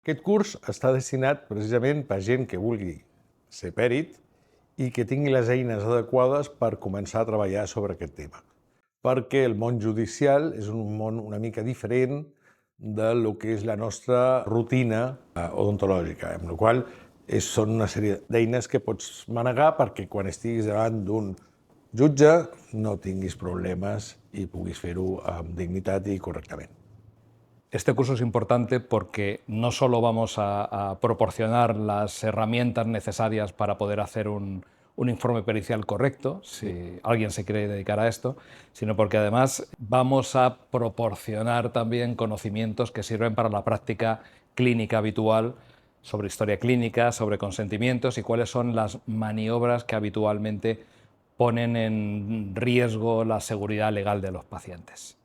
Aquest curs està destinat precisament per gent que vulgui ser pèrit i que tingui les eines adequades per començar a treballar sobre aquest tema. Perquè el món judicial és un món una mica diferent de lo que és la nostra rutina odontològica, amb la qual són una sèrie d'eines que pots manegar perquè quan estiguis davant d'un jutge no tinguis problemes i puguis fer-ho amb dignitat i correctament. Este curso es importante porque no solo vamos a proporcionar las herramientas necesarias para poder hacer un informe pericial correcto, si alguien se quiere dedicar a esto, sino porque además vamos a proporcionar también conocimientos que sirven para la práctica clínica habitual sobre historia clínica, sobre consentimientos y cuáles son las maniobras que habitualmente ponen en riesgo la seguridad legal de los pacientes.